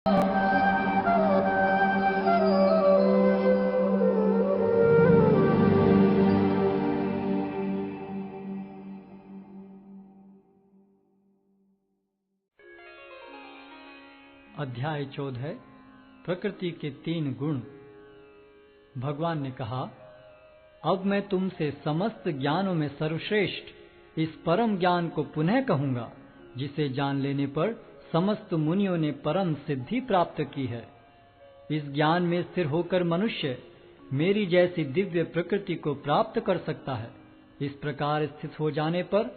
अध्याय 14 प्रकृति के 3 गुण। भगवान ने कहा, अब मैं तुमसे समस्त ज्ञानों में सर्वश्रेष्ठ इस परम ज्ञान को पुनः कहूंगा, जिसे जान लेने पर समस्त मुनियों ने परम सिद्धि प्राप्त की है। इस ज्ञान में स्थिर होकर मनुष्य मेरी जैसी दिव्य प्रकृति को प्राप्त कर सकता है। इस प्रकार स्थित हो जाने पर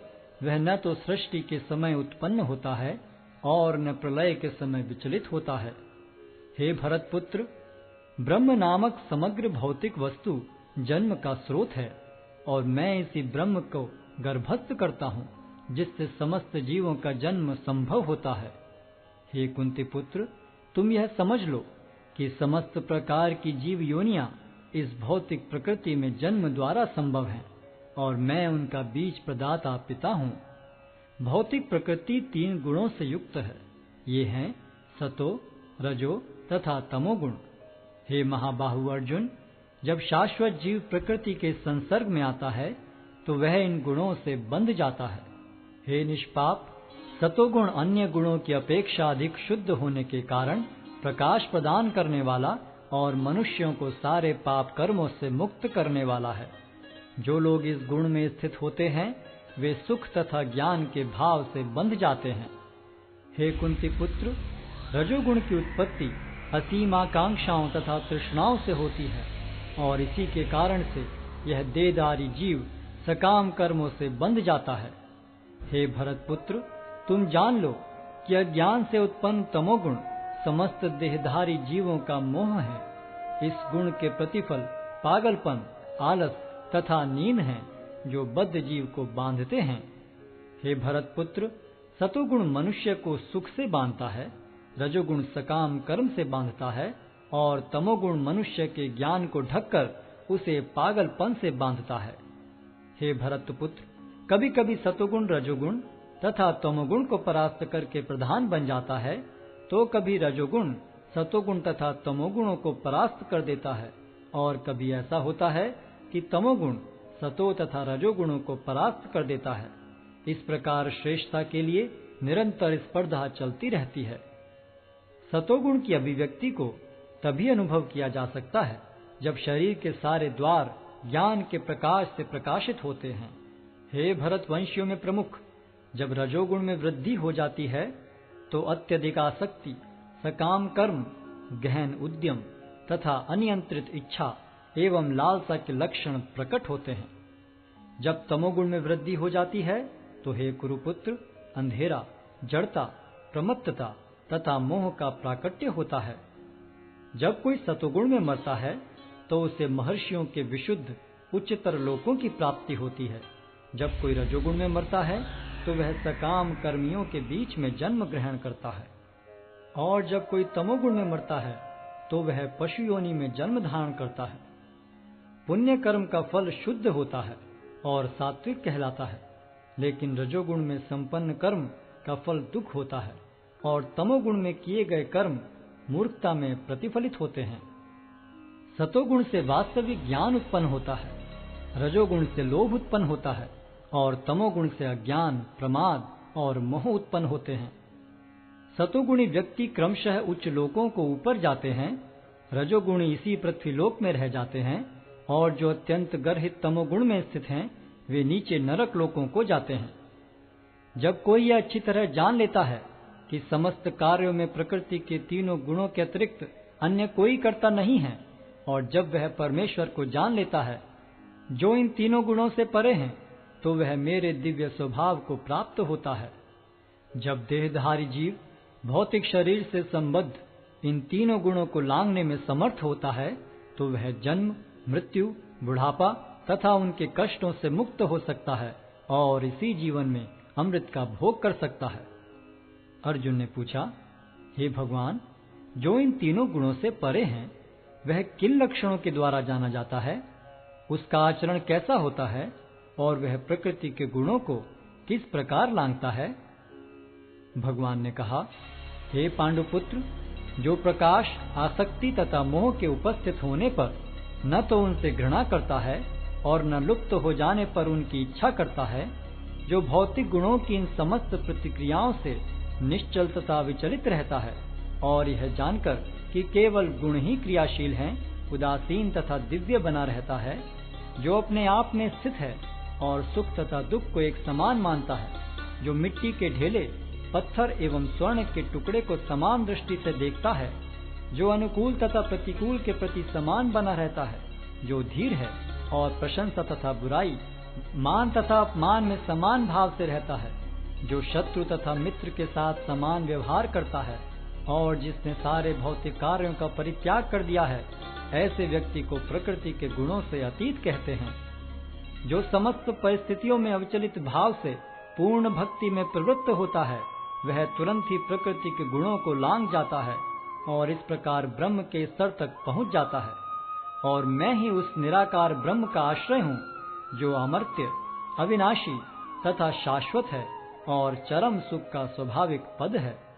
वह न तो सृष्टि के समय उत्पन्न होता है और न प्रलय के समय विचलित होता है। हे भरतपुत्र, ब्रह्म नामक समग्र भौतिक वस्तु जन्म का स्रोत है और मैं इसी ब्रह्म को गर्भस्थ करता हूँ, जिससे समस्त जीवों का जन्म संभव होता है। हे कुंती पुत्र, तुम यह समझ लो कि समस्त प्रकार की जीव योनियां इस भौतिक प्रकृति में जन्म द्वारा संभव हैं और मैं उनका बीज प्रदाता पिता हूँ। भौतिक प्रकृति 3 गुणों से युक्त है। ये हैं सतो, रजो तथा तमोगुण। हे महाबाहु अर्जुन, जब शाश्वत जीव प्रकृति के संसर्ग में आता है तो वह इन गुणों से बंध जाता है। हे निष्पाप, सतोगुण अन्य गुणों की अपेक्षा अधिक शुद्ध होने के कारण प्रकाश प्रदान करने वाला और मनुष्यों को सारे पाप कर्मों से मुक्त करने वाला है। जो लोग इस गुण में स्थित होते हैं वे सुख तथा ज्ञान के भाव से बंध जाते हैं। हे कुंती पुत्र, रजोगुण की उत्पत्ति असीम आकांक्षाओं तथा तृष्णाओं से होती है और इसी के कारण से यह देहधारी जीव सकाम कर्मों से बंध जाता है। हे भरतपुत्र, तुम जान लो कि अज्ञान से उत्पन्न तमोगुण समस्त देहधारी जीवों का मोह है। इस गुण के प्रतिफल पागलपन, आलस तथा नींद है, जो बद्ध जीव को बांधते हैं। हे भरतपुत्र, सतोगुण मनुष्य को सुख से बांधता है, रजोगुण सकाम कर्म से बांधता है और तमोगुण मनुष्य के ज्ञान को ढककर उसे पागलपन से बांधता है। हे भरतपुत्र, कभी कभी सतोगुण रजोगुण तथा तमोगुण को परास्त करके प्रधान बन जाता है, तो कभी रजोगुण सतोगुण तथा तमोगुणों को परास्त कर देता है और कभी ऐसा होता है कि तमोगुण सतो तथा रजोगुणों को परास्त कर देता है। इस प्रकार श्रेष्ठता के लिए निरंतर स्पर्धा चलती रहती है। सतोगुण की अभिव्यक्ति को तभी अनुभव किया जा सकता है जब शरीर के सारे द्वार ज्ञान के प्रकाश से प्रकाशित होते हैं। हे भरतवंशियों में प्रमुख, जब रजोगुण में वृद्धि हो जाती है तो अत्यधिक आसक्ति, सकाम कर्म, गहन उद्यम तथा अनियंत्रित इच्छा एवं लालसा के लक्षण प्रकट होते हैं। जब तमोगुण में वृद्धि हो जाती है तो हे कुरुपुत्र, अंधेरा, जड़ता, प्रमत्तता तथा मोह का प्राकट्य होता है। जब कोई सतोगुण में मरता है तो उसे महर्षियों के विशुद्ध उच्चतर लोकों की प्राप्ति होती है। जब कोई रजोगुण में मरता है तो वह सकाम कर्मियों के बीच में जन्म ग्रहण करता है और जब कोई तमोगुण में मरता है तो वह पशु योनि में जन्म धारण करता है। पुण्य कर्म का फल शुद्ध होता है और सात्विक कहलाता है, लेकिन रजोगुण में संपन्न कर्म का फल दुख होता है और तमोगुण में किए गए कर्म मूर्खता में प्रतिफलित होते हैं। सतोगुण से वास्तविक ज्ञान उत्पन्न होता है, रजोगुण से लोभ उत्पन्न होता है और तमोगुण से अज्ञान, प्रमाद और मोह उत्पन्न होते हैं। सतोगुणी व्यक्ति क्रमशः उच्च लोकों को ऊपर जाते हैं, रजोगुणी इसी पृथ्वीलोक में रह जाते हैं और जो अत्यंत गर्हित तमोगुण में स्थित हैं वे नीचे नरक लोकों को जाते हैं। जब कोई यह अच्छी तरह जान लेता है कि समस्त कार्यों में प्रकृति के 3 गुणों के अतिरिक्त अन्य कोई कर्ता नहीं है और जब वह परमेश्वर को जान लेता है जो इन 3 गुणों से परे हैं, तो वह मेरे दिव्य स्वभाव को प्राप्त होता है। जब देहधारी जीव भौतिक शरीर से संबद्ध इन 3 गुणों को लांघने में समर्थ होता है तो वह जन्म, मृत्यु, बुढ़ापा तथा उनके कष्टों से मुक्त हो सकता है और इसी जीवन में अमृत का भोग कर सकता है। अर्जुन ने पूछा, हे भगवान, जो इन 3 गुणों से परे हैं वह किन लक्षणों के द्वारा जाना जाता है? उसका आचरण कैसा होता है और वह प्रकृति के गुणों को किस प्रकार लांघता है? भगवान ने कहा, हे पांडुपुत्र, जो प्रकाश, आसक्ति तथा मोह के उपस्थित होने पर न तो उनसे घृणा करता है और न लुप्त हो जाने पर उनकी इच्छा करता है, जो भौतिक गुणों की इन समस्त प्रतिक्रियाओं से निश्चल तथा विचलित रहता है और यह जानकर कि केवल गुण ही क्रियाशील हैं, उदासीन तथा दिव्य बना रहता है, जो अपने आप में स्थित है और सुख तथा दुख को एक समान मानता है, जो मिट्टी के ढेले, पत्थर एवं स्वर्ण के टुकड़े को समान दृष्टि से देखता है, जो अनुकूल तथा प्रतिकूल के प्रति समान बना रहता है, जो धीर है और प्रशंसा तथा बुराई, मान तथा अपमान में समान भाव से रहता है, जो शत्रु तथा मित्र के साथ समान व्यवहार करता है और जिसने सारे भौतिक कार्यों का परित्याग कर दिया है, ऐसे व्यक्ति को प्रकृति के गुणों से अतीत कहते हैं। जो समस्त परिस्थितियों में अविचलित भाव से पूर्ण भक्ति में प्रवृत्त होता है, वह तुरंत ही प्रकृति के गुणों को लांघ जाता है और इस प्रकार ब्रह्म के स्तर तक पहुंच जाता है। और मैं ही उस निराकार ब्रह्म का आश्रय हूँ, जो अमर्त्य, अविनाशी तथा शाश्वत है और चरम सुख का स्वाभाविक पद है।